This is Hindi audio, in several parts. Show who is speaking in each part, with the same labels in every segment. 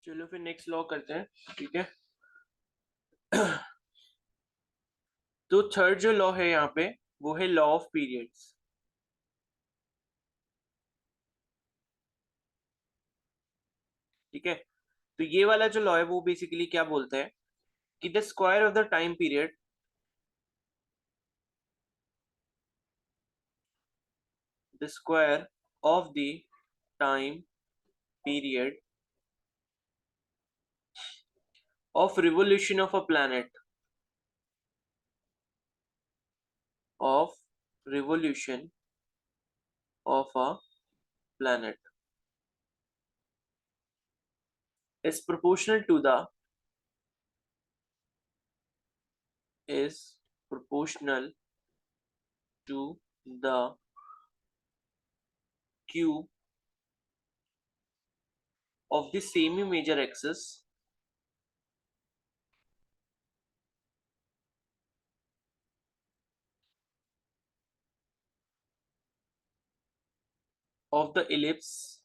Speaker 1: चलो फिर नेक्स्ट लॉ करते हैं, ठीक है। तो थर्ड जो लॉ है यहाँ पे वो है लॉ ऑफ पीरियड्स। ठीक है, तो ये वाला जो लॉ है वो बेसिकली क्या बोलता है कि the square of the time period, the square of the time period of revolution of a planet, of revolution of a planet is proportional to the, is proportional to the cube of the semi major axis of the ellipse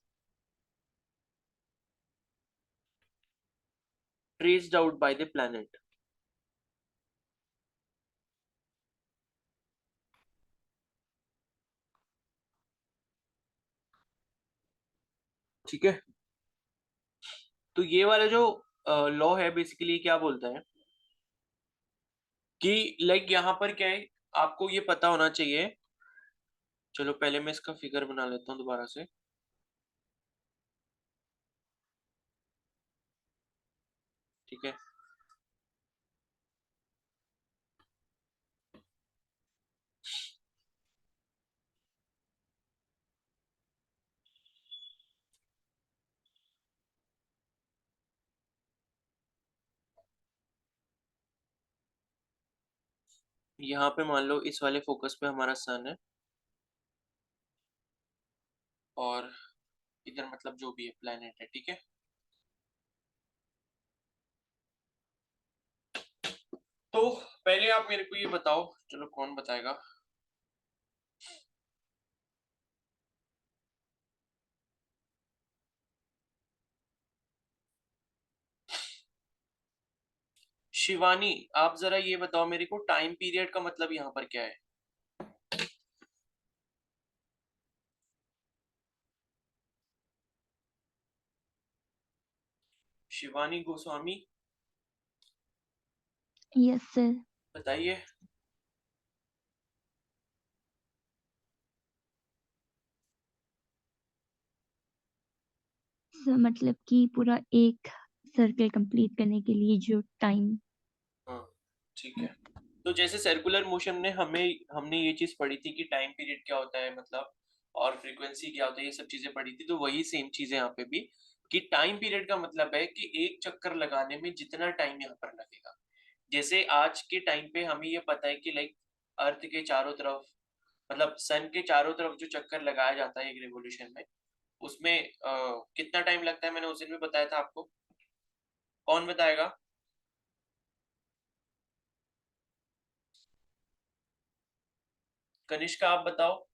Speaker 1: traced out by the planet। ठीक है, तो ये वाला जो लॉ है बेसिकली क्या बोलता है कि लाइक यहाँ पर क्या है, आपको ये पता होना चाहिए। चलो पहले मैं इसका फिगर बना लेता हूँ दोबारा से। ठीक है, यहाँ पे मान लो इस वाले फोकस पे हमारा सन है, और इधर मतलब जो भी है प्लेनेट है। ठीक है, तो पहले आप मेरे को ये बताओ, चलो कौन बताएगा। शिवानी, आप जरा ये बताओ मेरे को टाइम पीरियड का मतलब यहाँ पर क्या है। Shivani Goswami,
Speaker 2: yes sir.
Speaker 1: बताइए।
Speaker 2: मतलब कि पूरा एक सर्कल कंप्लीट करने के लिए जो टाइम।
Speaker 1: हाँ, ठीक है। तो जैसे सर्कुलर मोशन में हमने ये चीज पढ़ी थी कि टाइम पीरियड क्या होता है मतलब, और फ्रीक्वेंसी क्या होता है, ये सब चीजें पढ़ी थी। तो वही सेम चीज है यहाँ पे भी, कि टाइम पीरियड का मतलब है कि एक चक्कर लगाने में जितना टाइम यहाँ पर लगेगा। जैसे आज के टाइम पे हमें ये पता है कि लाइक अर्थ के चारों तरफ, मतलब सन के चारों तरफ जो चक्कर लगाया जाता है एक रिवॉल्यूशन में, उसमें कितना टाइम लगता है, मैंने उस दिन भी बताया था आपको। कौन बताएगा। कनिष्का आप बताओ।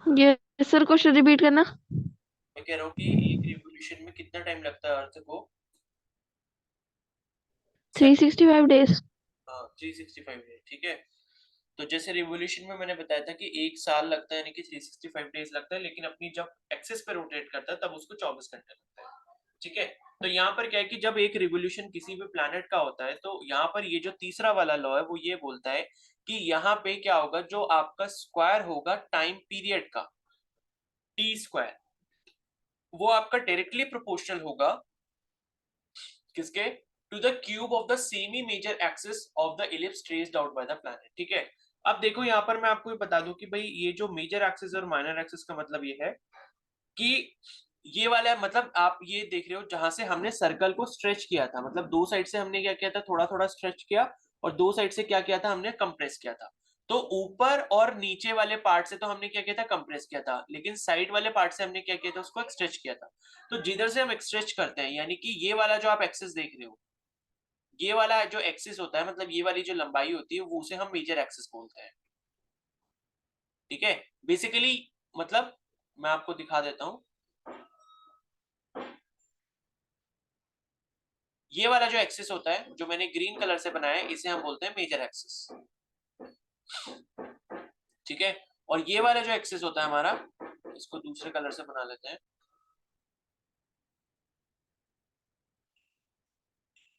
Speaker 2: ये सर क्वेश्चन रिपीट करना।
Speaker 1: मैं कह रहा हूँ कि एक रिवॉल्यूशन में कितना टाइम लगता है अर्थ को।
Speaker 2: 365 डेज।
Speaker 1: हाँ, 365 डेज। ठीक है, तो जैसे रिवॉल्यूशन में मैंने बताया था कि एक साल लगता है, यानी कि 365 डेज लगता है, लेकिन अपनी जब एक्सिस पे रोटेट करता है तब उसको 24 घंटे लगता है। ठीक है, तो यहाँ पर क्या है कि जब एक रिवॉल्यूशन किसी भी प्लैनेट का होता है, तो यहाँ पर ये जो तीसरा वाला लॉ है वो ये बोलता है कि यहाँ पे क्या होगा, जो आपका स्क्वायर होगा टाइम पीरियड का, टी स्क्वायर, वो आपका डायरेक्टली प्रोपोर्शनल होगा किसके, to the cube of the semi major axis of the ellipse traced out by the planet. ठीक है, अब देखो यहाँ पर मैं आपको ये बता दूं कि भाई ये जो मेजर एक्सिस और माइनर एक्सिस का मतलब ये है कि ये वाला मतलब आप ये देख रहे हो जहां से हमने सर्कल को स्ट्रेच किया था, मतलब दो साइड से हमने क्या किया था, थोड़ा थोड़ा स्ट्रेच किया, और दो साइड से क्या किया था, हमने कंप्रेस किया था। तो ऊपर और नीचे वाले पार्ट से तो हमने क्या किया था, कंप्रेस किया था, लेकिन साइड वाले पार्ट से हमने क्या किया था, उसको स्ट्रेच किया था। तो जिधर से हम स्ट्रेच करते हैं, यानी कि ये वाला जो आप एक्सिस देख रहे हो, ये वाला जो एक्सिस होता है, मतलब ये वाली जो लंबाई होती है, वो उसे हम मेजर एक्सिस बोलते हैं। ठीक है, बेसिकली मतलब मैं आपको दिखा देता हूं। ये वाला जो एक्सिस होता है, जो मैंने ग्रीन कलर से बनाया है, इसे हम बोलते हैं मेजर एक्सिस। ठीक है, और ये वाला जो एक्सिस होता है हमारा, इसको दूसरे कलर से बना लेते हैं।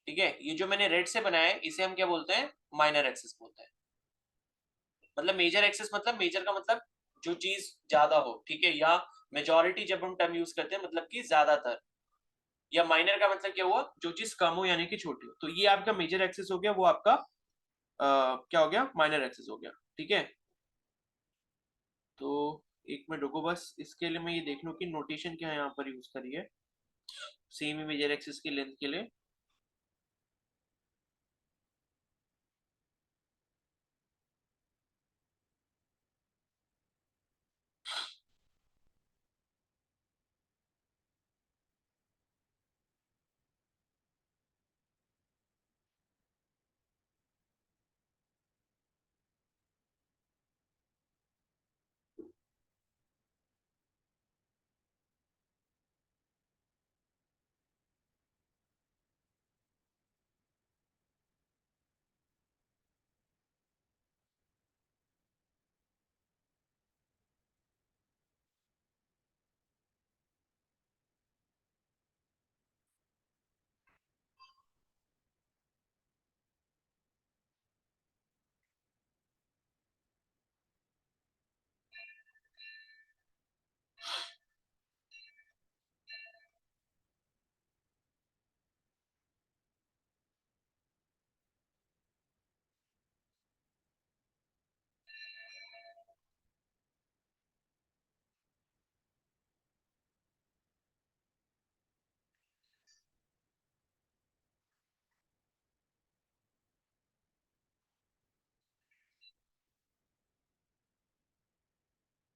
Speaker 1: ठीक है, ये जो मैंने रेड से बनाया है, इसे हम क्या बोलते हैं, माइनर एक्सिस बोलते हैं। मतलब मेजर एक्सिस मतलब, मेजर का मतलब जो चीज ज्यादा हो, ठीक है, या मेजोरिटी जब हम टर्म यूज करते हैं मतलब कि ज्यादातर, या माइनर का मतलब क्या हुआ, जो चीज कम हो यानी कि छोटी हो। तो ये आपका मेजर एक्सिस हो गया, वो आपका क्या हो गया, माइनर एक्सिस हो गया। ठीक है, तो एक मिनट रुको, बस इसके लिए मैं ये देख लूं कि नोटेशन क्या यहाँ पर यूज करी है सेमी मेजर एक्सिस की लेंथ के लिए।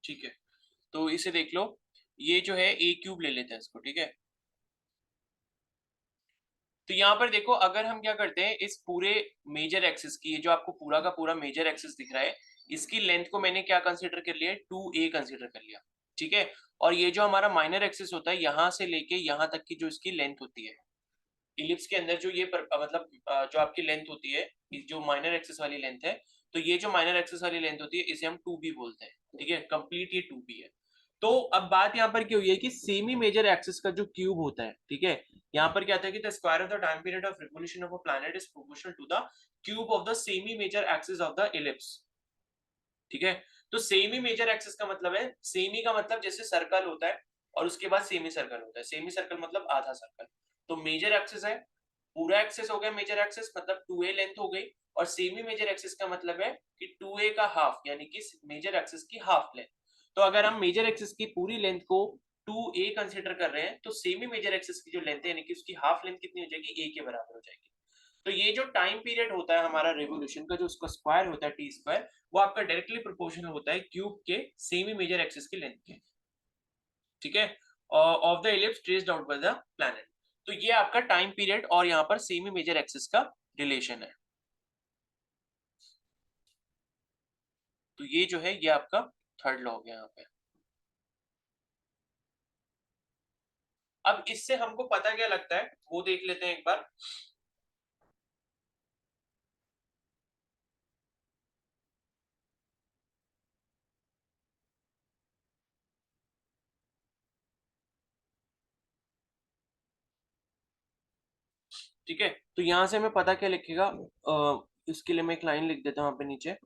Speaker 1: ठीक है, तो इसे देख लो, ये जो है ए क्यूब ले लेते हैं इसको। ठीक है, तो यहाँ पर देखो, अगर हम क्या करते हैं, इस पूरे मेजर एक्सिस की, ये जो आपको पूरा का पूरा मेजर एक्सिस दिख रहा है, इसकी लेंथ को मैंने क्या कंसीडर कर लिया, 2a कंसीडर कर लिया। ठीक है, और ये जो हमारा माइनर एक्सिस होता है, यहाँ से लेके यहाँ तक की जो इसकी लेंथ होती है, इलिप्स के अंदर जो ये मतलब जो आपकी लेंथ होती है, जो माइनर एक्सिस वाली लेंथ है, तो ये जो माइनर एक्सिस वाली लेंथ होती है, इसे हम 2b बोलते हैं। ठीक है, कंप्लीट ये 2b है। तो अब बात यहाँ पर क्या हुई है कि सेमी मेजर एक्सिस का जो क्यूब होता है, ठीक है, यहाँ पर क्या था कि the square of the time period of revolution of a planet is proportional to the cube of the semi major axis of the ellipse. ठीक है, तो सेमी मेजर एक्सिस का मतलब है, सेमी का मतलब जैसे सर्कल होता है और उसके बाद सेमी सर्कल होता है, सेमी सर्कल मतलब आधा सर्कल। तो मेजर एक्सिस है, पूरा एक्सिस हो गया मेजर एक्सिस, मतलब 2a लेंथ हो गई, और सेमी मेजर एक्सिस का मतलब है कि 2a का हाफ, यानी कि मेजर एक्सिस की हाफ लेंथ। तो अगर हम मेजर एक्सिस की पूरी लेंथ को 2a कंसीडर कर रहे हैं, तो सेमी मेजर एक्सिस की जो लेंथ है, यानी कि उसकी हाफ लेंथ कितनी हो जाएगी, a के बराबर हो जाएगी। तो ये जो टाइम पीरियड होता है हमारा रेवोल्यूशन का, जो उसका स्क्वायर होता है टी स्क्वायर, वो आपका डायरेक्टली प्रोपोर्शनल होता है क्यूब के सेमी मेजर एक्सिस की लेंथ के। ठीक है, of the ellipse traced out by the planet. तो ये आपका टाइम पीरियड और यहाँ पर सेमी मेजर एक्सिस का रिलेशन है। तो ये जो है, ये आपका थर्ड लॉ हो गया यहाँ पे। अब इससे हमको पता क्या लगता है, वो देख लेते हैं एक बार। ठीक है, तो यहाँ से हमें पता क्या लिखेगा, इसके लिए मैं एक लाइन लिख देता हूँ यहाँ पे नीचे।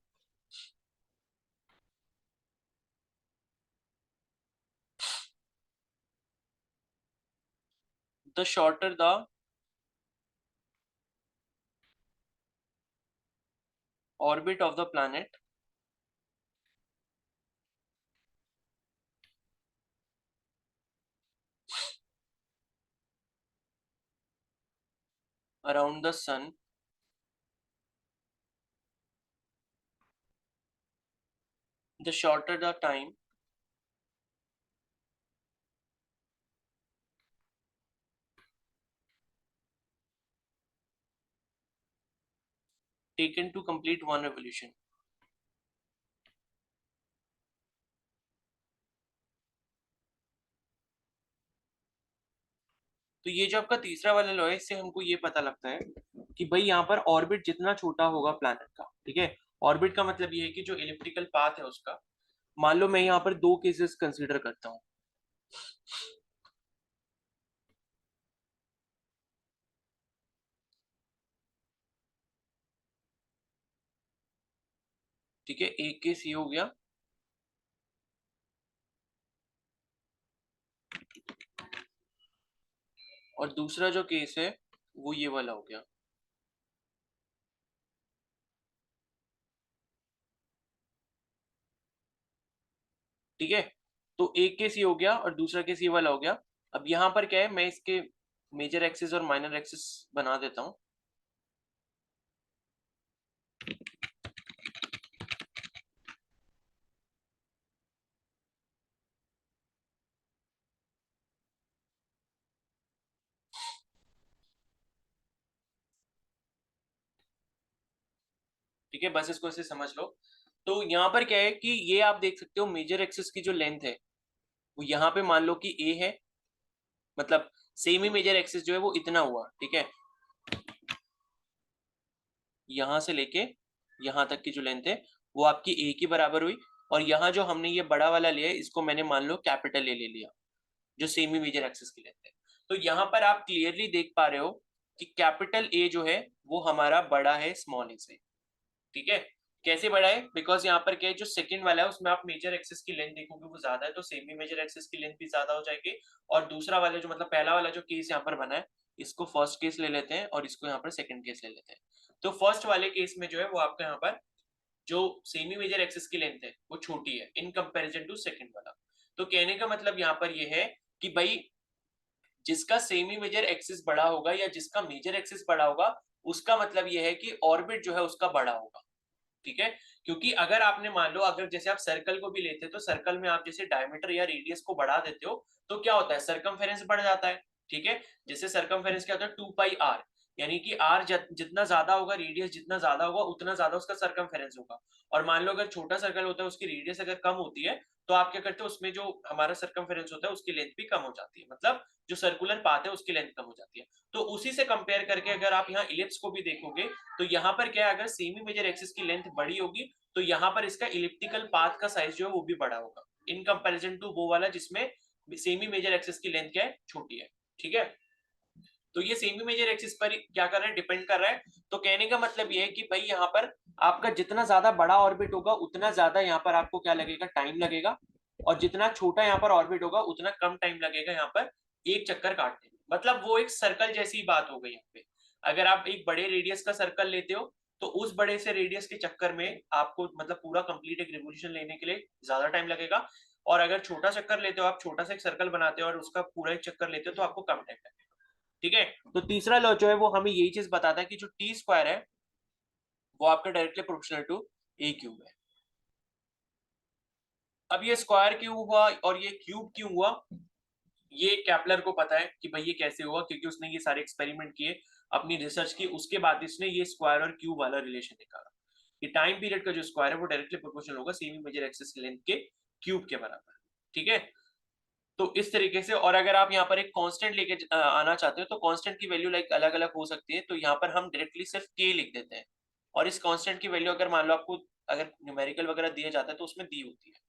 Speaker 1: The shorter the orbit of the planet around the sun, the shorter the time taken to complete one revolution। तो ये जो आपका तीसरा वाला लॉ है, इससे हमको ये पता लगता है कि भाई यहाँ पर ऑर्बिट जितना छोटा होगा प्लैनेट का, ठीक है, ऑर्बिट का मतलब ये है कि जो इलिप्टिकल पाथ है उसका, मान लो मैं यहाँ पर दो केसेस कंसीडर करता हूँ, ठीक है, एक केस ये हो गया और दूसरा जो केस है वो ये वाला हो गया, ठीक है। तो एक केस ये हो गया और दूसरा केस ये वाला हो गया। अब यहाँ पर क्या है, मैं इसके मेजर एक्सिस और माइनर एक्सिस बना देता हूँ। ठीक है, बस इसको ऐसे समझ लो। तो यहाँ पर क्या है कि ये आप देख सकते हो मेजर एक्सिस की जो लेंथ है वो यहाँ पे मान लो कि ए है, मतलब सेमी मेजर एक्सिस जो है वो इतना हुआ, ठीक है, यहाँ से लेके यहाँ तक की जो लेंथ है वो आपकी ए की बराबर हुई। और यहाँ जो हमने ये बड़ा वाला लिया है इसको मैंने मान लो कैपिटल ए ले लिया, जो सेमी मेजर एक्सिस की लेंथ है। तो यहाँ पर आप क्लियरली देख पा रहे हो कि कैपिटल ए जो है वो हमारा बड़ा है स्मॉल ए से, ठीक है। कैसे बड़ा है, बिकॉज यहाँ पर क्या है, जो सेकंड वाला है उसमें आप मेजर एक्सिस की लेंथ देखोगे वो ज्यादा है, तो सेमी मेजर एक्सिस की लेंथ भी ज्यादा हो जाएगी। और दूसरा वाला जो मतलब पहला वाला जो केस यहाँ पर बना है, इसको फर्स्ट केस ले लेते हैं और इसको यहाँ पर सेकंड केस ले लेते हैं। तो फर्स्ट वाले केस में जो है वो आपका यहाँ पर जो सेमी मेजर एक्सिस की लेंथ है वो छोटी है इन कंपैरिजन टू सेकंड वाला। तो कहने का मतलब यहाँ पर ये है कि भाई जिसका सेमी मेजर एक्सिस बड़ा होगा या जिसका मेजर एक्सिस बड़ा होगा उसका मतलब ये है कि ऑर्बिट जो है उसका बड़ा होगा, ठीक है। क्योंकि अगर आपने मान लो अगर जैसे आप सर्कल को भी लेते हो तो सर्कल में आप जैसे डायमीटर या रेडियस को बढ़ा देते हो तो क्या होता है, सरकमफेरेंस बढ़ जाता है, ठीक है। जैसे सरकमफेरेंस क्या होता है, 2 पाई आर, यानी कि आर जितना ज्यादा होगा, रेडियस जितना ज्यादा होगा उतना ज्यादा उसका सरकमफेरेंस होगा। और मान लो अगर छोटा सर्कल होता है उसकी रेडियस अगर कम होती है तो आप क्या करते हो, उसमें जो हमारा सरकमफेरेंस होता है उसकी लेंथ भी कम हो जाती है, मतलब जो सर्कुलर पाथ है उसकी लेंथ कम हो जाती है। तो उसी से कंपेयर करके अगर आप यहाँ इलिप्स को भी देखोगे तो यहाँ पर क्या है, अगर सेमी मेजर एक्सिस की लेंथ बड़ी होगी तो यहाँ पर इसका इलिप्टिकल पाथ का साइज जो है वो भी बड़ा होगा इन कंपैरिजन टू वो वाला जिसमें सेमी मेजर एक्सिस की लेंथ क्या है, छोटी है, ठीक है। तो ये सेमी मेजर एक्सिस पर क्या कर रहा है, डिपेंड कर रहा है। तो कहने का मतलब ये है कि भाई यहाँ पर आपका जितना ज्यादा बड़ा ऑर्बिट होगा उतना ज्यादा यहाँ पर आपको क्या लगेगा, टाइम लगेगा। और जितना छोटा यहाँ पर ऑर्बिट होगा उतना कम टाइम लगेगा यहाँ पर एक चक्कर काटने में। मतलब वो एक सर्कल जैसी बात हो गई यहाँ पे। अगर आप एक बड़े रेडियस का सर्कल लेते हो तो उस बड़े से रेडियस के चक्कर में आपको मतलब पूरा कंप्लीट एक रिवोल्यूशन लेने के लिए ज्यादा टाइम लगेगा। और अगर छोटा चक्कर लेते हो, आप छोटा सा एक सर्कल बनाते हो और उसका पूरा एक चक्कर लेते हो तो आपको कम टाइम लगेगा, ठीक है। तो तीसरा लॉ जो है वो हमें यही चीज बताता है कि जो टी स्क्वायर है वो आपका directly proportional to a cube है। अब ये स्क्वायर क्यों हुआ और ये क्यूब क्यों हुआ, ये कैपलर को पता है कि भाई ये कैसे हुआ, क्योंकि उसने ये सारे एक्सपेरिमेंट किए, अपनी रिसर्च की, उसके बाद इसने ये स्क्वायर और क्यूब वाला रिलेशन निकाला कि टाइम पीरियड का जो स्क्वायर है वो डायरेक्टली प्रोपोर्शनल होगा सेमी मेजर एक्सिस लेंथ के क्यूब के बराबर, ठीक है। तो इस तरीके से, और अगर आप यहाँ पर एक कांस्टेंट लेके आना चाहते हो तो कांस्टेंट की वैल्यू लाइक अलग अलग हो सकती है, तो यहाँ पर हम डायरेक्टली सिर्फ के लिख देते हैं। और इस कांस्टेंट की वैल्यू अगर मान लो आपको अगर न्यूमेरिकल वगैरह दिया जाता है तो उसमें दी होती है,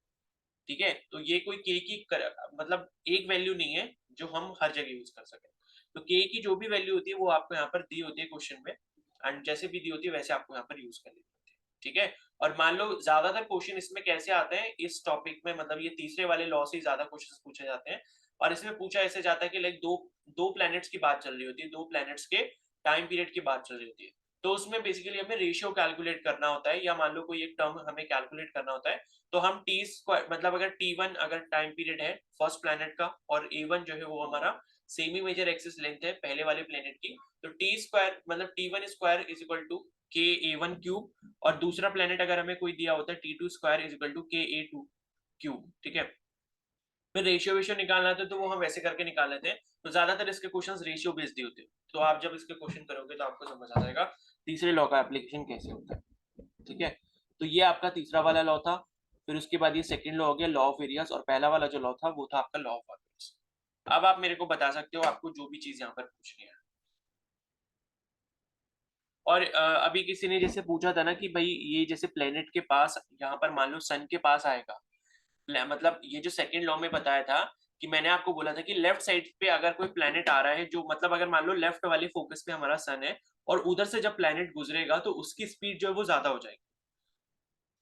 Speaker 1: ठीक है। तो ये कोई के की मतलब एक वैल्यू नहीं है जो हम हर जगह यूज कर सके। तो के की जो भी वैल्यू होती है वो आपको यहाँ पर दी होती है क्वेश्चन में, एंड जैसे भी दी होती है वैसे आपको यहाँ पर यूज करनी होती है, ठीक है। और मान लो ज्यादातर क्वेश्चन इसमें कैसे आते हैं इस टॉपिक में, मतलब ये तीसरे वाले लॉ से ज्यादा क्वेश्चन पूछे जाते हैं। और इसमें पूछा ऐसे जाता है कि लाइक दो दो प्लैनेट्स की बात चल रही होती है, दो प्लैनेट्स के टाइम पीरियड की बात चल रही होती है। तो उसमें बेसिकली हमें रेशियो कैलकुलेट करना होता है, या मान लो कोई एक टर्म हमें कैलकुलेट करना होता है। तो हम टी स्क्वायर मतलब अगर T1 अगर टाइम पीरियड है फर्स्ट प्लैनेट का और A1 जो है वो हमारा सेमी मेजर एक्सिस लेंथ है पहले वाले प्लैनेट की, तो टी स्क्वायर मतलब T1 square is equal to के A1 क्यूब। और दूसरा प्लैनेट अगर हमें कोई दिया होता है T2 square is equal to के A2 क्यूब, ठीक है। फिर रेशियो वेशियो निकालना था तो वो हम वैसे करके निकाल लेते हैं। तो ज्यादातर इसके क्वेश्चंस रेशियो बेस्ड ही होते हैं, तो आप जब इसके क्वेश्चन करोगे तो आपको समझ आ जाएगा तीसरे लॉ का एप्लीकेशन कैसे होता है, ठीक है। तो ये आपका तीसरा वाला लॉ था। फिर उसके बाद ये सेकंड लॉ हो गया लॉ ऑफ एरियाज, और पहला वाला जो लॉ था वो था आपका लॉ ऑफ ऑर्बिट्स। अब आप मेरे को बता सकते हो आपको जो भी चीज यहाँ पर पूछनी है। और अभी किसी ने जैसे पूछा था ना कि भाई ये जैसे प्लेनेट के पास यहाँ पर मान लो सन के पास आएगा, मतलब ये जो सेकंड लॉ में बताया था कि मैंने आपको बोला था कि लेफ्ट साइड पे अगर कोई प्लेनेट आ रहा है, जो मतलब अगर मान लो लेफ्ट वाले फोकस पे हमारा सन है और उधर से जब प्लेनेट गुजरेगा तो उसकी स्पीड जो है वो ज्यादा हो जाएगी।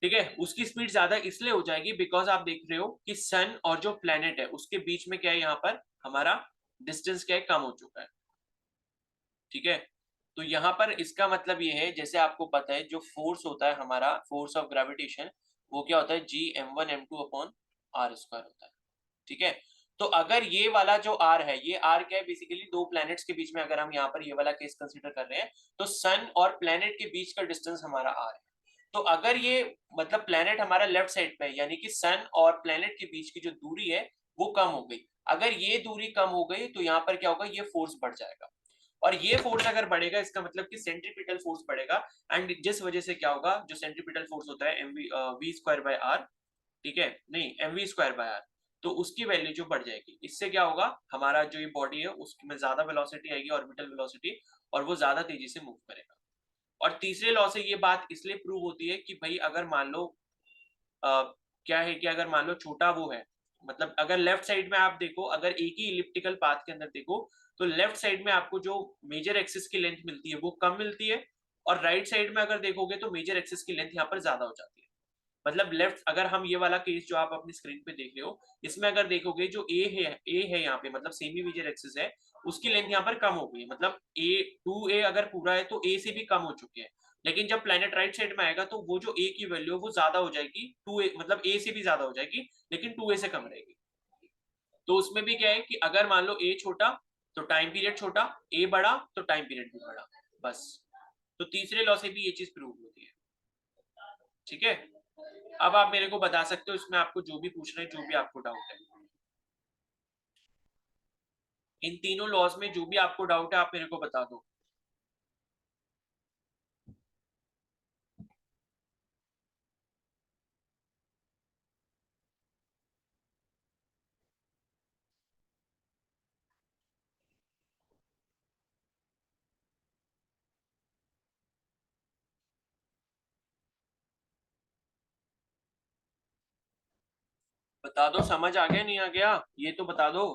Speaker 1: ठीक है, उसकी स्पीड ज्यादा इसलिए हो जाएगी बिकॉज आप देख रहे हो कि सन और जो प्लेनेट है उसके बीच में क्या है, यहाँ पर हमारा डिस्टेंस क्या है, कम हो चुका है। ठीक है, तो यहाँ पर इसका मतलब ये है, जैसे आपको पता है जो फोर्स होता है हमारा, फोर्स ऑफ ग्रेविटेशन, वो क्या होता है, G m1 m2 upon R square होता है। ठीक है, तो अगर ये वाला जो आर है, ये आर क्या है, बेसिकली दो प्लैनेट्स के बीच में अगर हम यहाँ पर ये वाला केस कंसीडर कर रहे हैं तो सन और प्लैनेट के बीच का डिस्टेंस हमारा आर है। तो अगर ये मतलब प्लैनेट हमारा लेफ्ट साइड पे है, यानी कि सन और प्लैनेट के बीच की जो दूरी है वो कम हो गई। अगर ये दूरी कम हो गई तो यहाँ पर क्या होगा, ये फोर्स बढ़ जाएगा। और ये फोर्स अगर बढ़ेगा इसका मतलब कि सेंट्रीपिटल फोर्स बढ़ेगा, एंड जिस वजह से क्या होगा, जो सेंट्रीपिटल फोर्स होता है M V square by R, ठीक है, नहीं M V square by R, तो उसकी वैल्यू जो बढ़ जाएगी, इससे क्या होगा, हमारा जो ये बॉडी है उसमें ज्यादा वेलोसिटी आएगी, ऑर्बिटल वेलोसिटी, और वो ज्यादा तेजी से मूव करेगा। और तीसरे लॉ से ये बात इसलिए प्रूव होती है कि भाई अगर मान लो क्या है कि अगर मान लो छोटा वो है, मतलब अगर लेफ्ट साइड में आप देखो, अगर एक ही इलिप्टिकल पाथ के अंदर देखो, तो लेफ्ट साइड में आपको जो मेजर एक्सिस की लेंथ मिलती है वो कम मिलती है, और राइट साइड में अगर देखोगे तो मेजर एक्सिस की लेंथ यहाँ पर ज्यादा हो जाती है। मतलब लेफ्ट, अगर हम ये वाला केस जो आप अपनी स्क्रीन पे देख रहे हो, इसमें अगर देखोगे जो ए है यहाँ पे, मतलब सेमी मेजर एक्सिस है, उसकी लेंथ यहाँ पर कम हो गई है, मतलब A 2A अगर पूरा है तो A से भी कम हो चुके हैं। लेकिन जब प्लेनेट राइट साइड में आएगा तो वो जो A की वैल्यू है वो ज्यादा हो जाएगी, 2A मतलब A से भी ज्यादा हो जाएगी, लेकिन 2A से कम रहेगी। तो उसमें भी क्या है कि अगर मान लो A छोटा तो टाइम पीरियड छोटा, A बड़ा तो टाइम पीरियड भी बड़ा, बस। तो तीसरे लॉ से भी ये चीज प्रूव होती है। ठीक है, अब आप मेरे को बता सकते हो इसमें आपको जो भी पूछना है, जो भी आपको डाउट है, इन तीनों लॉज में जो भी आपको डाउट है आप मेरे को बता दो। बता दो, समझ आ गया नहीं आ गया, ये तो बता दो।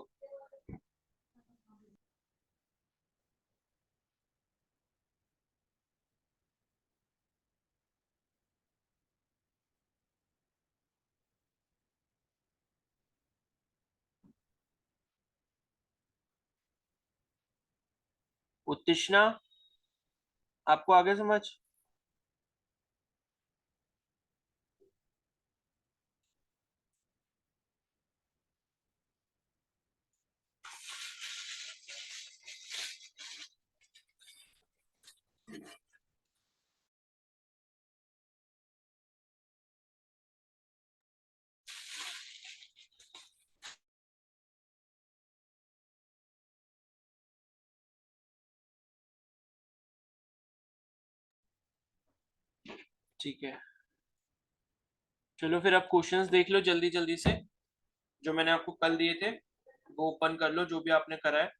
Speaker 1: उत्तिष्णा, आपको आगे समझ? ठीक है, चलो फिर अब क्वेश्चंस देख लो जल्दी जल्दी से, जो मैंने आपको कल दिए थे वो ओपन कर लो, जो भी आपने करा है।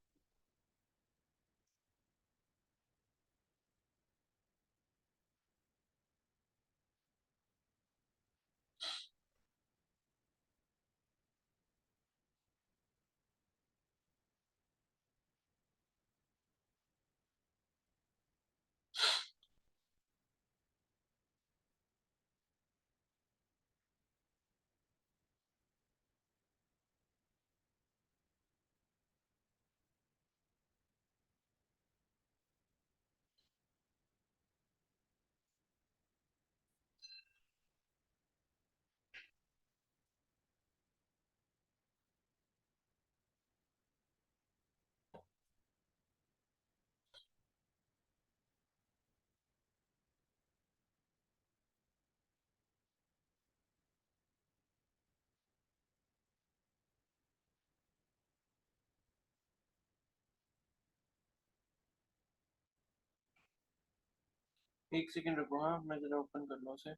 Speaker 1: एक सेकंड रुको, हाँ मैं जरा ओपन कर लूँ उसे।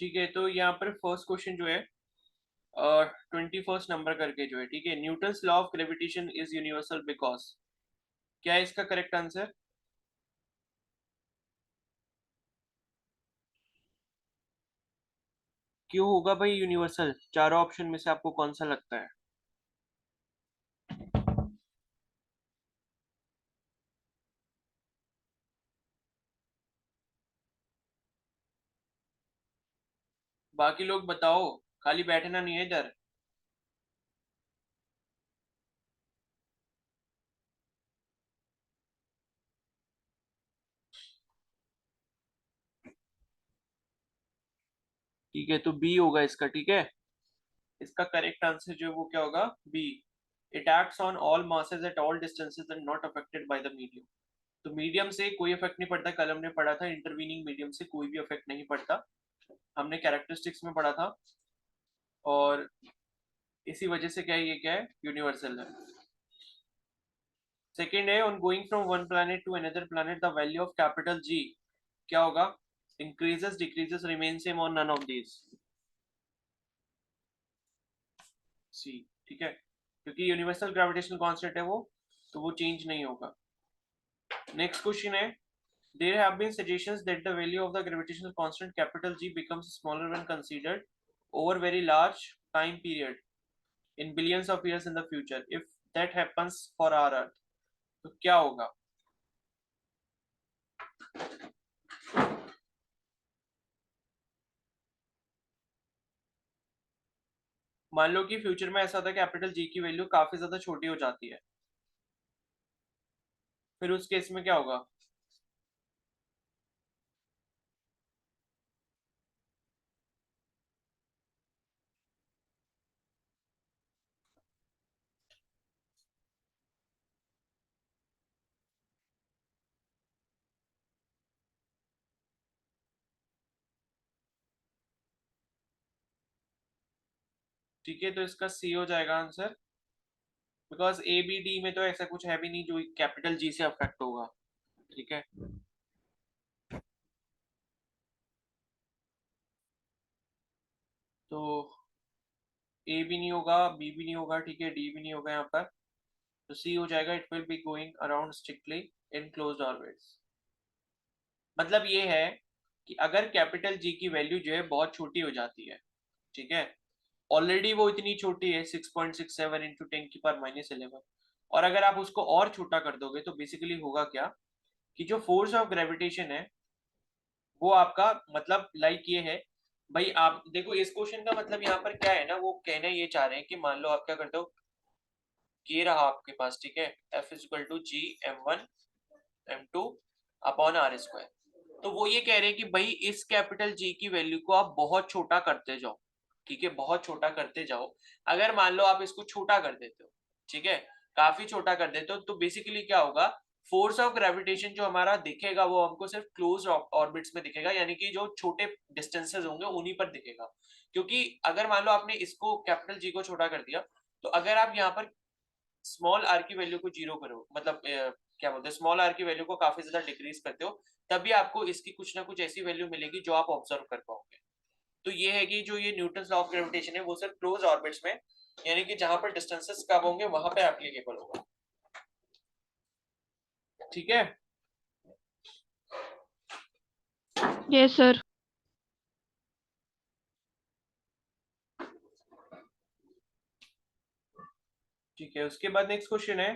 Speaker 1: ठीक है, तो यहाँ पर फर्स्ट क्वेश्चन जो है 21 नंबर करके जो है, ठीक है, Newton's law of gravitation is universal because, क्या है इसका करेक्ट आंसर? क्यों होगा भाई यूनिवर्सल? चारों ऑप्शन में से आपको कौन सा लगता है? बाकी लोग बताओ, खाली बैठना नहीं है इधर। ठीक है, तो बी होगा इसका, ठीक है। इसका करेक्ट आंसर जो है वो क्या होगा? B. It acts on all masses at all distances and not affected by the medium. तो मीडियम से कोई इफेक्ट नहीं पड़ता, कल हमने पढ़ा था इंटरवीनिंग मीडियम से कोई भी इफेक्ट नहीं पड़ता, हमने कैरेक्टरिस्टिक्स में पढ़ा था। और इसी वजह से क्या है, ये क्या है, यूनिवर्सल है। सेकेंड है, on going from one planet to another planet the value of capital G क्या होगा? इंक्रीजेस, डिक्रीजेस, रिमेन सेम और नन ऑफ दीज? सी, ठीक है, क्योंकि यूनिवर्सल ग्रेविटेशनल कांस्टेंट है वो, तो वो चेंज नहीं होगा। नेक्स्ट क्वेश्चन है, there have been suggestions that the value of the gravitational constant capital G becomes smaller when considered over very large time period in billions of years in the future. If that happens for our earth, तो क्या होगा? मान लो कि फ्यूचर में ऐसा होता है कैपिटल जी की वैल्यू काफी ज्यादा छोटी हो जाती है, फिर उस केस में क्या होगा? ठीक है, तो इसका सी हो जाएगा answer, because A B D में तो ऐसा कुछ है भी नहीं जो कैपिटल जी से अफेक्ट होगा। ठीक है, तो ए भी नहीं होगा, बी भी नहीं होगा, ठीक है, डी भी नहीं होगा यहाँ पर, तो सी हो जाएगा, it will be going around strictly in closed orbits. मतलब ये है कि अगर कैपिटल जी की वैल्यू जो है बहुत छोटी हो जाती है, ठीक है, ऑलरेडी वो इतनी छोटी है 6.67 इंटू 10⁻11, और अगर आप उसको और छोटा कर दोगे तो बेसिकली होगा क्या कि जो फोर्स ऑफ ग्रेविटेशन है वो आपका, मतलब लाइक ये है, भाई आप देखो इस क्वेश्चन का मतलब यहाँ पर क्या है ना, वो कहना ये चाह रहे हैं कि मान लो आप क्या करते हो, ये रहा आपके पास, ठीक है, F is equal to G m1 m2 upon R square. तो वो ये कह रहे हैं कि भाई इस कैपिटल जी की वैल्यू को आप बहुत छोटा करते जाओ, ठीक है, बहुत छोटा करते जाओ। अगर मान लो आप इसको छोटा कर देते हो, ठीक है, काफी छोटा कर देते हो, तो बेसिकली क्या होगा, फोर्स ऑफ ग्रेविटेशन जो हमारा दिखेगा वो हमको सिर्फ क्लोज ऑर्बिट्स में दिखेगा, यानी कि जो छोटे डिस्टेंसेस होंगे उन्हीं पर दिखेगा। क्योंकि अगर मान लो आपने इसको कैपिटल जी को छोटा कर दिया, तो अगर आप यहाँ पर स्मॉल आर की वैल्यू को जीरो करो, मतलब क्या बोलते हैं, स्मॉल आर की वैल्यू को काफी ज्यादा डिक्रीज करते हो, तभी आपको इसकी कुछ ना कुछ ऐसी वैल्यू मिलेगी जो आप ऑब्जर्व कर पाओगे। तो ये है कि जो ये न्यूटन लॉ ऑफ ग्रेविटेशन है वो सिर्फ क्लोज ऑर्बिट्स में, यानी कि जहां पर डिस्टेंसेस कम होंगे वहां पे एप्लीकेबल होगा। ठीक है,
Speaker 2: यस सर।
Speaker 1: ठीक है, उसके बाद नेक्स्ट क्वेश्चन है,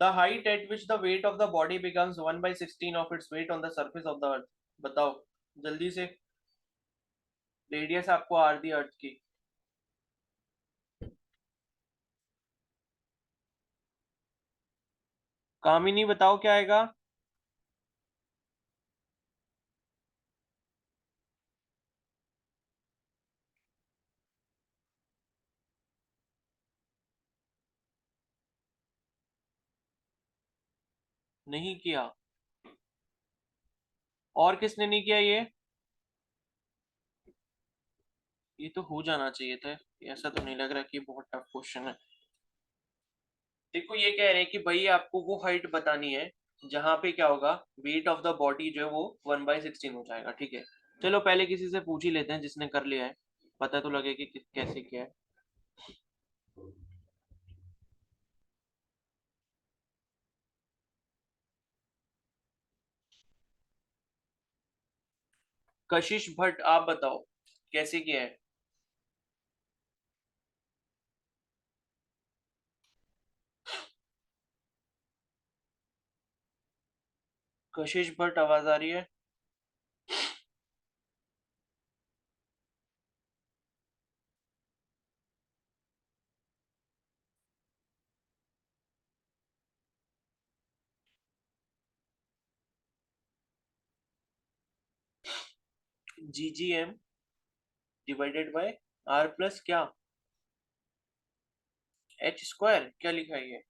Speaker 1: the height at which the weight of the body becomes 1/16 of its weight on the surface of the अर्थ। बताओ जल्दी से, रेडियस आपको आर दी अर्थ की। कामिनी बताओ क्या आएगा? नहीं किया? और किसने नहीं किया ये तो हो जाना चाहिए था, ऐसा तो नहीं लग रहा कि बहुत टफ क्वेश्चन है। देखो ये कह रहे हैं कि भाई आपको वो हाइट बतानी है जहां पे क्या होगा, वेट ऑफ द बॉडी जो है वो 1/16 हो जाएगा, ठीक है। चलो पहले किसी से पूछ ही लेते हैं जिसने कर लिया है, पता तो लगे कि कैसे क्या है। कशिश भट्ट, आप बताओ कैसे किया है। कशिश भट्ट, आवाज आ रही है? GGM divided by R plus क्या, H स्क्वायर, क्या लिखा है ये?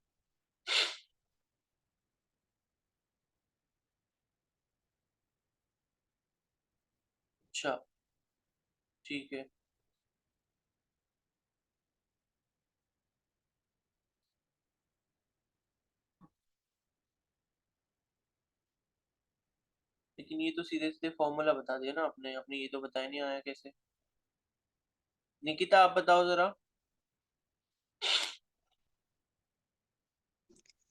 Speaker 1: अच्छा, ठीक है। लेकिन ये तो सीधे सीधे फॉर्मूला बता दिया ना आपने, अपने ये तो बताया नहीं आया कैसे। निकिता आप बताओ जरा।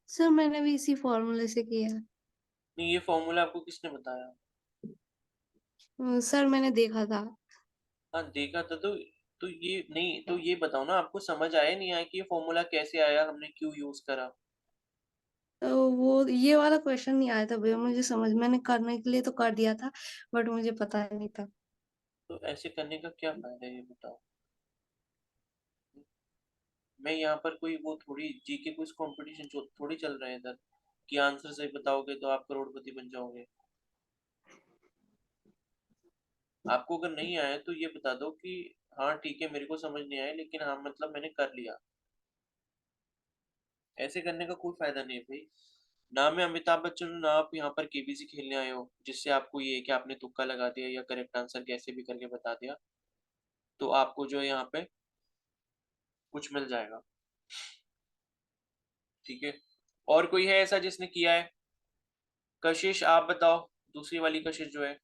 Speaker 3: सर मैंने भी इसी फॉर्मूले से किया है।
Speaker 1: नहीं, ये फॉर्मूला आपको किसने बताया?
Speaker 3: सर मैंने देखा था।
Speaker 1: हाँ देखा था तो ये नहीं, तो ये बताओ ना, आपको समझ आया नहीं आया कि ये फॉर्मूला कैसे आया, हमने क्यों यूज करा?
Speaker 3: वो ये वाला क्वेश्चन नहीं आया था भैया मुझे समझ, मैंने करने के लिए तो कर दिया था बट मुझे पता नहीं था।
Speaker 1: तो ऐसे करने का क्या फायदा है ये बताओ। मैं यहाँ पर कोई वो थोड़ी जीके क्विज कंपटीशन थोड़ी चल रहा है इधर कि आंसर सही बताओगे तो आप करोड़पति बन जाओगे। आपको अगर नहीं आया तो ये बता दो कि हाँ ठीक है, मेरे को समझ नहीं आया, लेकिन हाँ मतलब मैंने कर लिया। ऐसे करने का कोई फायदा नहीं है भाई। ना मैं अमिताभ बच्चन हूँ, ना आप यहाँ पर केबीसी खेलने आए हो जिससे आपको ये है कि आपने तुक्का लगा दिया या करेक्ट आंसर कैसे भी करके बता दिया तो आपको जो है यहाँ पे कुछ मिल जाएगा। ठीक है, और कोई है ऐसा जिसने किया है? कशिश आप बताओ, दूसरी वाली कशिश जो है।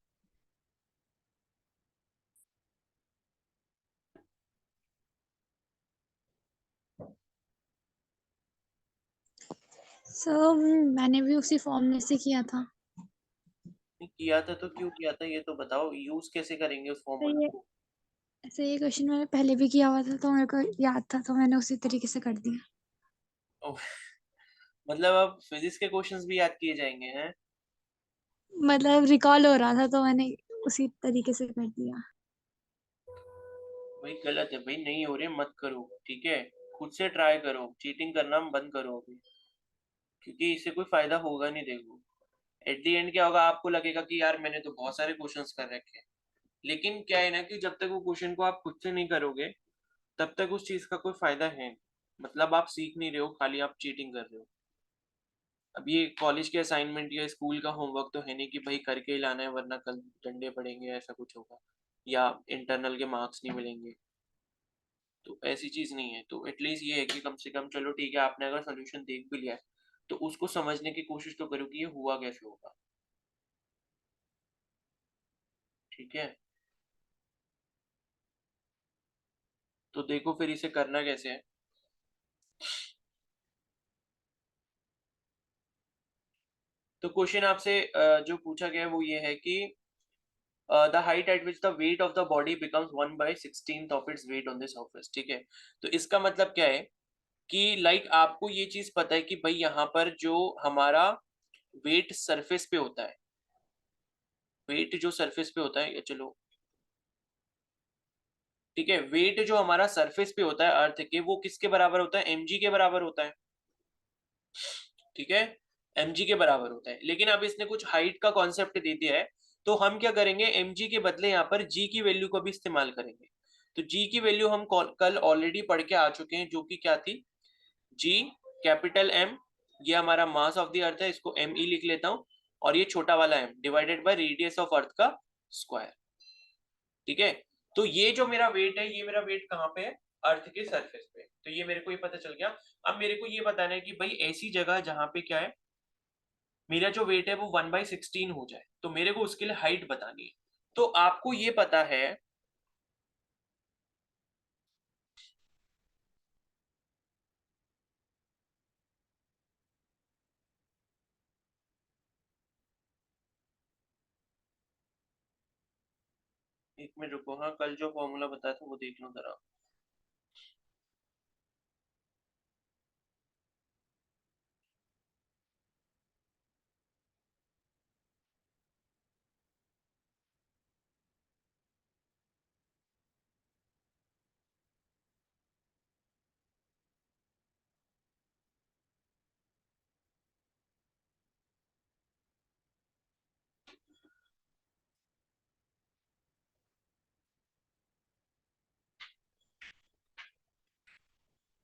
Speaker 4: सर मैंने भी उसी फॉर्मूले से किया था।
Speaker 1: नहीं किया था तो क्यों किया था ये तो बताओ, यूज कैसे करेंगे उस
Speaker 4: तो
Speaker 1: फॉर्मूला
Speaker 4: ये
Speaker 1: को?
Speaker 4: ऐसे ये क्वेश्चन मैंने पहले भी किया हुआ था तो मेरे को याद था तो मैंने उसी तरीके से कर दिया।
Speaker 1: ओह, मतलब अब फिजिक्स के क्वेश्चंस भी याद किए जाएंगे हैं?
Speaker 4: मतलब रिकॉल हो रहा था तो मैंने उसी तरीके से कर दिया।
Speaker 1: भाई गलत है भाई, नहीं हो रहे मत करो, ठीक है। खुद से ट्राई करो, चीटिंग करना बंद करो अभी, क्योंकि इससे कोई फायदा होगा नहीं। देखो एट द एंड क्या होगा, आपको लगेगा कि यार मैंने तो बहुत सारे क्वेश्चंस कर रखे हैं, लेकिन क्या है ना कि जब तक वो क्वेश्चन को आप खुद से नहीं करोगे तब तक उस चीज का कोई फायदा है नहीं। मतलब आप सीख नहीं रहे हो, खाली आप चीटिंग कर रहे हो। अब ये कॉलेज के असाइनमेंट या स्कूल का होमवर्क तो है नहीं कि भाई करके ही लाना है वरना कल डंडे पड़ेंगे, ऐसा कुछ होगा, या इंटरनल के मार्क्स नहीं मिलेंगे। तो ऐसी चीज नहीं है, तो एटलीस्ट ये है कि कम से कम चलो ठीक है, आपने अगर सोल्यूशन देख भी लिया है तो उसको समझने की कोशिश तो करो कि ये हुआ कैसे होगा। ठीक है, तो देखो फिर इसे करना कैसे है। तो क्वेश्चन आपसे जो पूछा गया है वो ये है कि the height at which the weight of the body becomes 1/16 of its weight on the surface. ठीक है, तो इसका मतलब क्या है कि आपको ये चीज पता है कि भाई यहाँ पर जो हमारा वेट सरफेस पे होता है, वेट जो सरफेस पे होता है, या चलो ठीक है, वेट जो हमारा सरफेस पे होता है अर्थ के, वो किसके बराबर होता है? mg के बराबर होता है। ठीक है, mg के बराबर होता है, लेकिन अब इसने कुछ हाइट का कॉन्सेप्ट दे दिया है, तो हम क्या करेंगे, mg के बदले यहाँ पर g की वैल्यू को भी इस्तेमाल करेंगे। तो g की वैल्यू हम कल ऑलरेडी पढ़ के आ चुके हैं, जो कि क्या थी, g कैपिटल M, ये हमारा मास ऑफ द अर्थ है, इसको me लिख लेता हूं, और ये छोटा वाला m divided by radius of earth का स्क्वायर। ठीक है, तो ये जो मेरा वेट है, ये मेरा वेट कहाँ पे है, अर्थ के सरफेस पे, तो ये मेरे को ये पता चल गया। अब मेरे को ये बताना है कि भाई ऐसी जगह जहां पे क्या है, मेरा जो वेट है वो 1/16 हो जाए, तो मेरे को उसके लिए हाइट बतानी है। तो आपको ये पता है एक मिनट रुको, हाँ कल जो फॉर्मूला बताया था वो देख लो जरा।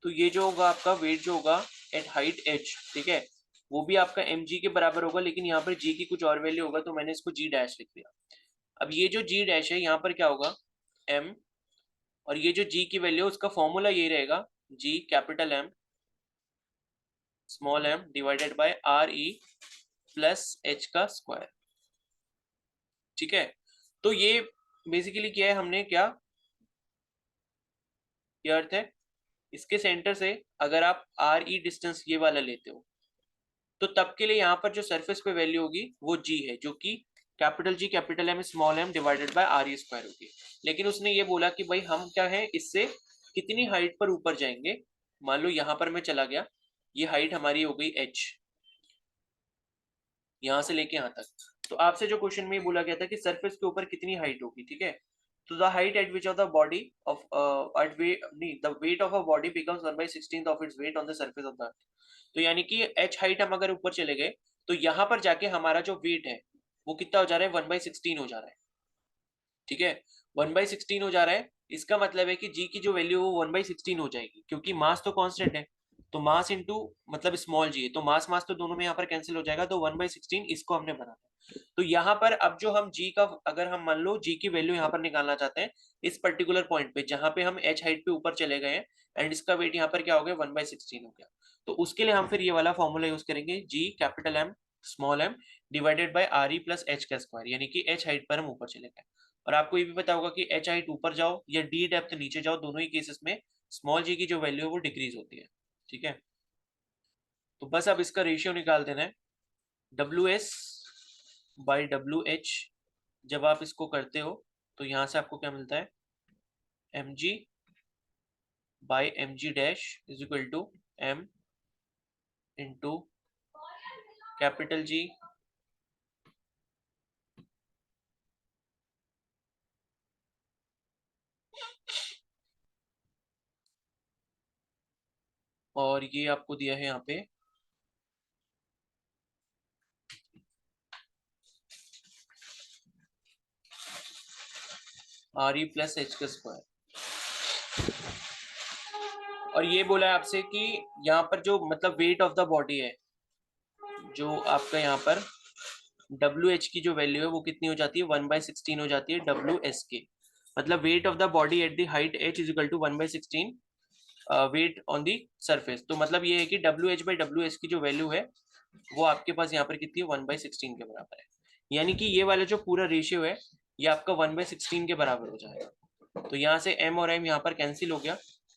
Speaker 1: तो ये जो होगा आपका वेट जो होगा एट हाइट h, ठीक है, वो भी आपका mg के बराबर होगा, लेकिन यहाँ पर g की कुछ और वैल्यू होगा तो मैंने इसको g डैश लिख दिया। अब ये जो g डैश है यहाँ पर क्या होगा m, और ये जो g की वैल्यू उसका फॉर्मूला यही रहेगा g capital M small m divided bye are E plus h का स्क्वायर। ठीक है, तो ये बेसिकली क्या है, हमने क्या ये अर्थ है, इसके सेंटर से अगर आप आर ई डिस्टेंस ये वाला लेते हो तो तब के लिए यहाँ पर जो सरफेस पे वैल्यू होगी वो g है, जो कि capital G capital M small m divided bye R E square होगी। लेकिन उसने ये बोला कि भाई हम क्या है, इससे कितनी हाइट पर ऊपर जाएंगे। मान लो यहाँ पर मैं चला गया, ये हाइट हमारी हो गई h, यहाँ से लेके यहाँ तक। तो आपसे जो क्वेश्चन में बोला गया था कि सरफेस के ऊपर कितनी हाइट होगी, ठीक है, तो the height at which of the body of at way नहीं the weight of a body becomes 1/16 of its weight on the surface of the earth. तो यानी कि h हाइट हम अगर ऊपर चले गए तो यहाँ पर जाके हमारा जो वेट है वो कितना हो जा रहा है, 1/16 हो जा रहा है। ठीक है, 1/16 हो जा रहा है, इसका मतलब है कि g की जो वैल्यू है वो 1/16 हो जाएगी, क्योंकि मास तो कांस्टेंट है, तो मास इंटू मतलब स्मॉल जी है, तो मास मास तो दोनों में यहाँ पर कैंसिल हो जाएगा, तो 1/16 इसको हमने बनाना है। तो यहाँ पर अब जो हम g का, अगर हम मान लो g की वैल्यू यहाँ पर निकालना चाहते हैं इस पर्टिकुलर पॉइंट पे जहाँ पे हम h हाइट पे ऊपर चले गए हैं, एंड इसका वेट यहाँ पर क्या हो गया 1/16 हो गया, तो उसके लिए हम फिर ये वाला फॉर्मूला यूज करेंगे g capital M small m divided bye are E plus h का स्क्वायर, यानी कि h हाइट पर हम ऊपर चले गए। और आपको ये भी पता होगा कि h हाइट ऊपर जाओ या d डेप्थ नीचे जाओ, दोनों ही केसेस में स्मॉल g की जो वैल्यू है वो डिक्रीज होती है। ठीक है, तो बस अब इसका रेशियो निकाल देना है, W S by W H. जब आप इसको करते हो तो यहाँ से आपको क्या मिलता है, M G by M G dash is equal to M into capital G और ये आपको दिया है यहाँ पे आर ई प्लस एच का स्क्वायर। और ये बोला है आपसे कि यहाँ पर जो मतलब वेट ऑफ द बॉडी है, जो आपका यहाँ पर डब्ल्यू एच की जो वैल्यू है वो कितनी हो जाती है, 1/16 हो जाती है डब्ल्यू एस के, मतलब weight of the body at the height h is equal to 1/16 weight on the surface. तो मतलब ये है कि W H by W S की जो वैल्यू है वो आपके पास यहाँ पर कितनी है, 1/16 के बराबर है, यानी कि ये वाला जो पूरा रेशियो है ये आपका 1/16 के बराबर हो जाएगा। तो यहाँ से m और m यहाँ पर कैंसिल हो गया,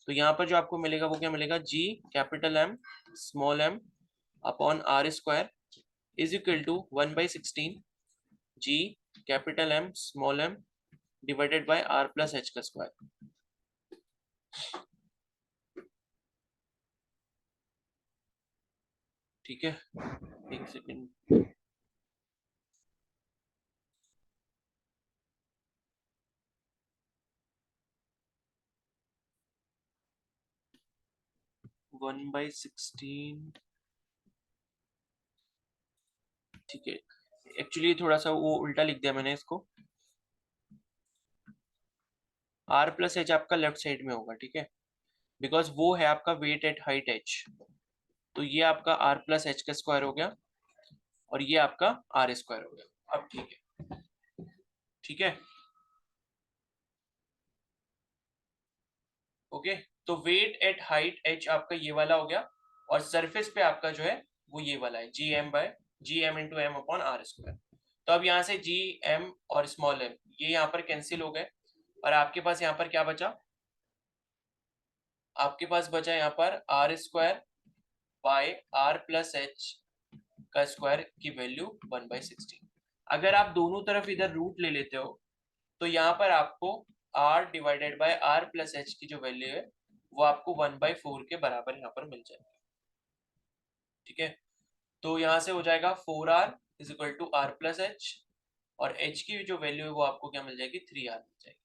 Speaker 1: तो यहाँ पर जो आपको मिलेगा वो क्या मिलेगा, g capital M small m upon R square is equal to 1/16 g capital M small m divided by r plus h का स्क्वायर। ठीक है, एक सेकेंड, वन बाई 16, ठीक है, एक्चुअली थोड़ा सा वो उल्टा लिख दिया मैंने इसको, r प्लस एच आपका लेफ्ट साइड में होगा, ठीक है, बिकॉज वो है आपका वेट एट हाइट h, तो ये आपका r प्लस एच का स्क्वायर हो गया और ये आपका r स्क्वायर हो गया। अब ठीक है, ठीक है, ओके, तो वेट एट हाइट h आपका ये वाला हो गया, और सरफेस पे आपका जो है वो ये वाला है G M into M upon R square. तो अब यहाँ से जी एम और स्मॉल एम ये यहाँ पर कैंसिल हो गए और आपके पास यहाँ पर क्या बचा, आपके पास बचा यहाँ पर R square by R plus H का स्क्वायर की वैल्यू 1/16। अगर आप दोनों तरफ इधर रूट ले लेते हो तो यहाँ पर आपको r divided by r plus H की जो वैल्यू है वो आपको 1/4 के बराबर यहाँ पर मिल जाएगी। ठीक है, तो यहाँ से हो जाएगा 4r is equal to r plus H और h की जो वैल्यू है वो आपको क्या मिल जाएगी, 3r मिल जाएगी।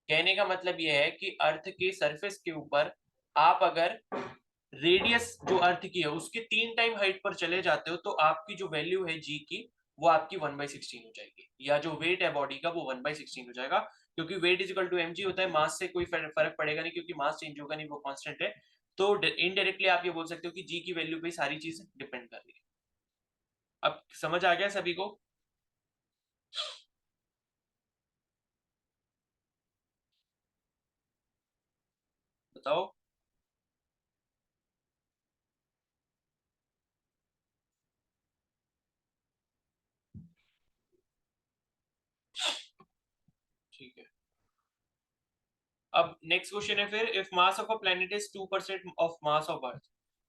Speaker 1: कहने का मतलब ये है कि अर्थ के सरफेस के ऊपर आप अगर रेडियस जो अर्थ की है उसके 3 टाइम हाइट पर चले जाते हो तो आपकी जो वैल्यू है जी की वो आपकी 1/16 हो जाएगी, या जो वेट है बॉडी का वो 1/16 हो जाएगा, क्योंकि weight is equal to mg होता है, मास से कोई फर्क पड़ेगा नहीं क्योंकि मास चेंज होगा नहीं, वो कांस्टेंट है। तो इनडायरेक्टली आप ये बोल सकते हो कि जी की वैल्यू पे सारी चीज डिपेंड कर रही है। अब समझ आ गया सभी को? बताओ। ठीक है, अब नेक्स्ट क्वेश्चन है फिर, if mass of a planet is 2% of mass of earth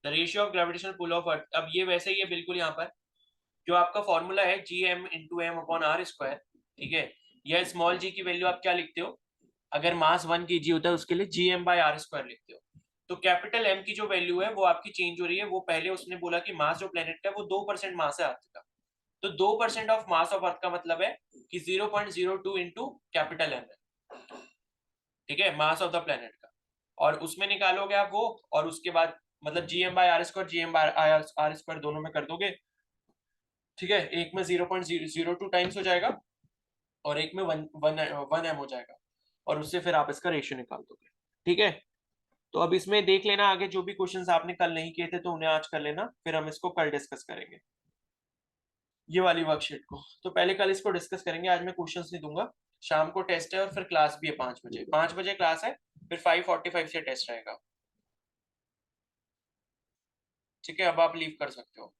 Speaker 1: the ratio of gravitational pull of earth. अब ये वैसे ही है बिल्कुल, यहाँ पर जो आपका फॉर्मूला है G M into M upon R square, ठीक है, यह स्मॉल जी की वैल्यू आप क्या लिखते हो, अगर मास 1 kg होता है उसके लिए G M by R square लिखते हो। तो कैपिटल एम की जो वैल्यू है वो आपकी चेंज हो रही है, वो पहले उसने बोला कि मास जो प्लेनेट का वो 2% मास है अर्थ का, तो 2% ऑफ मास ऑफ अर्थ का मतलब है कि 0.02 इंटू कैपिटल एम है, ठीक है, मास ऑफ द प्लेनेट का, और उसमें निकालोगे आप वो, और उसके बाद मतलब G M by R square G M by R square दोनों में कर दोगे, ठीक है, एक में 0.02 टाइम्स हो जाएगा और एक में 1 एम हो जाएगा, और उससे फिर आप इसका रेशियो निकाल दोगे। ठीक है, तो अब इसमें देख लेना आगे जो भी क्वेश्चंस आपने कल नहीं किए थे तो उन्हें आज कर लेना, फिर हम इसको कल डिस्कस करेंगे ये वाली वर्कशीट को। तो पहले कल इसको डिस्कस करेंगे, आज मैं क्वेश्चंस नहीं दूंगा। शाम को टेस्ट है और फिर क्लास भी है 5 बजे, 5 बजे क्लास है, फिर 5:45 से टेस्ट रहेगा। ठीक है, अब आप लीव कर सकते हो।